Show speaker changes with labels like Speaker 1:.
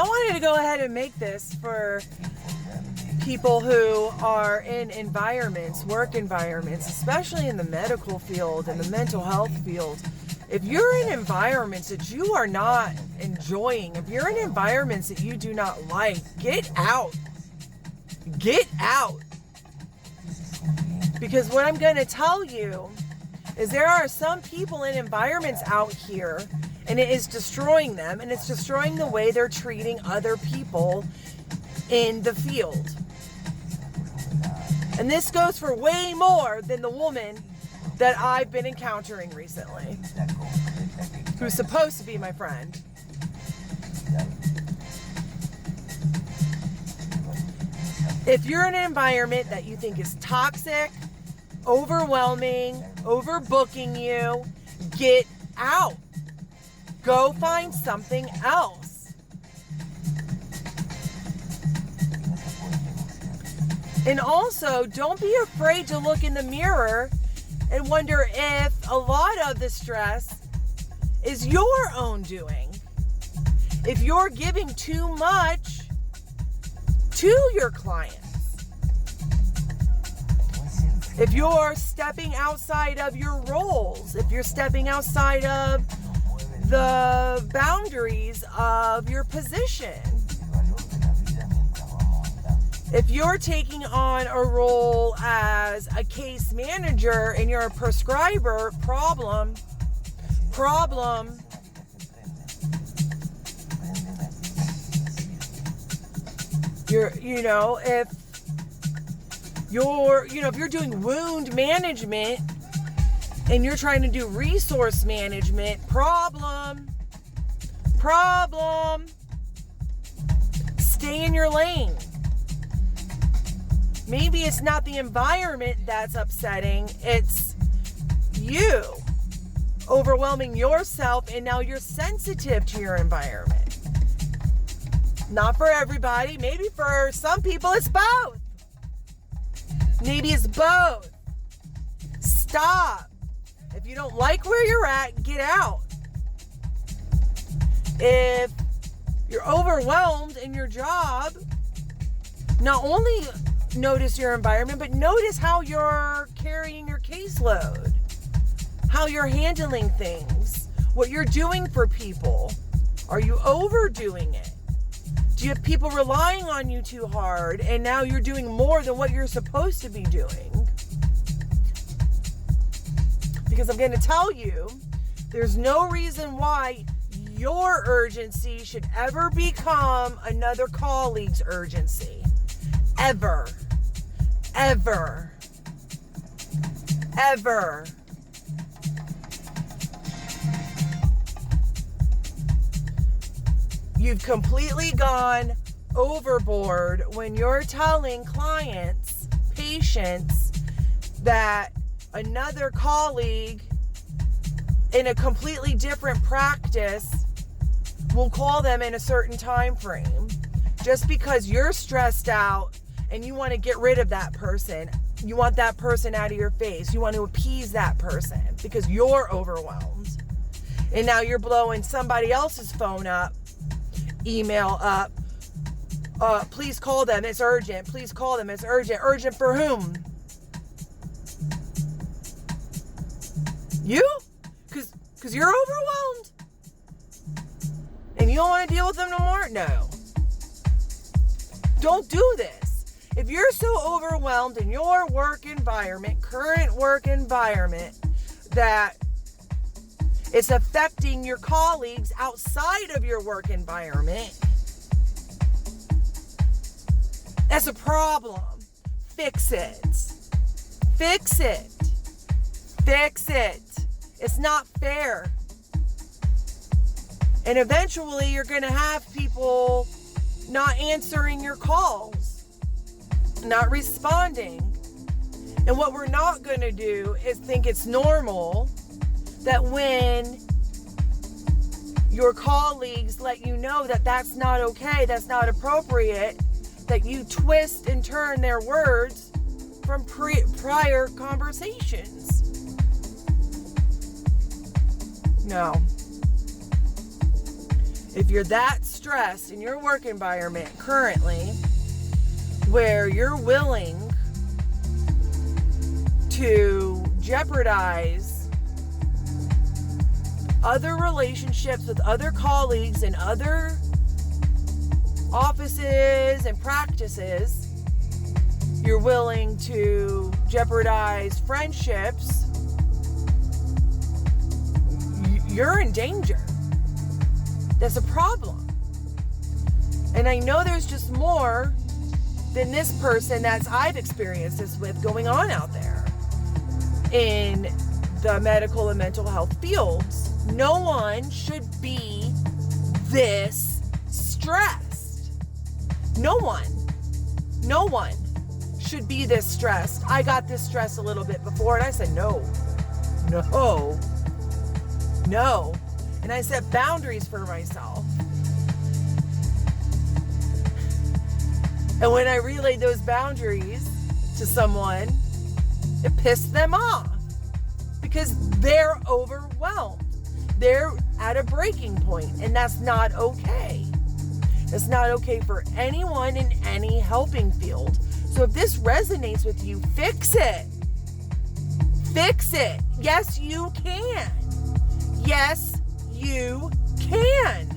Speaker 1: wanted to go ahead and make this for people who are in environments, work environments, especially in the medical field and the mental health field. If you're in environments that you are not enjoying, if you're in environments that you do not like, get out. Get out. Because what I'm going to tell you is there are some people in environments out here, and it is destroying them, and it's destroying the way they're treating other people in the field. And this goes for way more than the woman that I've been encountering recently, who's supposed to be my friend. If you're in an environment that you think is toxic, overwhelming, overbooking you, get out. Go find something else. And also, don't be afraid to look in the mirror and wonder if a lot of the stress is your own doing. If you're giving too much to your clients. If you're stepping outside of your roles, if you're stepping outside of the boundaries of your position, if you're taking on a role as a case manager and you're a prescriber, problem. If you're doing wound management and you're trying to do resource management, problem. Stay in your lane. Maybe it's not the environment that's upsetting, it's you overwhelming yourself, and now you're sensitive to your environment. Not for everybody. Maybe for some people it's both. Maybe it's both. Stop. If you don't like where you're at, get out. If you're overwhelmed in your job, not only notice your environment, but notice how you're carrying your caseload, how you're handling things, what you're doing for people. Are you overdoing it? Do you have people relying on you too hard and now you're doing more than what you're supposed to be doing? Because I'm going to tell you, there's no reason why your urgency should ever become another colleague's urgency. Ever. Ever. Ever. You've completely gone overboard when you're telling clients, patients, that another colleague in a completely different practice will call them in a certain time frame. Just because you're stressed out and you want to get rid of that person, you want that person out of your face, you want to appease that person because you're overwhelmed. And now you're blowing somebody else's phone up, email up, please call them, it's urgent, please call them, it's urgent. Urgent for whom? You? Because you're overwhelmed? And you don't want to deal with them no more? No. Don't do this. If you're so overwhelmed in your work environment, current work environment, that it's affecting your colleagues outside of your work environment, that's a problem. Fix it. Fix it. Fix it. It's not fair. And eventually you're going to have people not answering your calls, not responding. And what we're not going to do is think it's normal that when your colleagues let you know that that's not okay, that's not appropriate, that you twist and turn their words from prior conversations. No. If you're that stressed in your work environment currently, where you're willing to jeopardize other relationships with other colleagues in other offices and practices, you're willing to jeopardize friendships, you're in danger. That's a problem. And I know there's just more than this person that I've experienced this with going on out there in the medical and mental health fields. No one should be this stressed. No one should be this stressed. I got this stressed a little bit before, and I said, no. And I set boundaries for myself. And when I relayed those boundaries to someone, it pissed them off because they're overwhelmed. They're at a breaking point, and that's not okay. That's not okay for anyone in any helping field. So if this resonates with you, fix it. Fix it. Yes, you can. Yes, you can.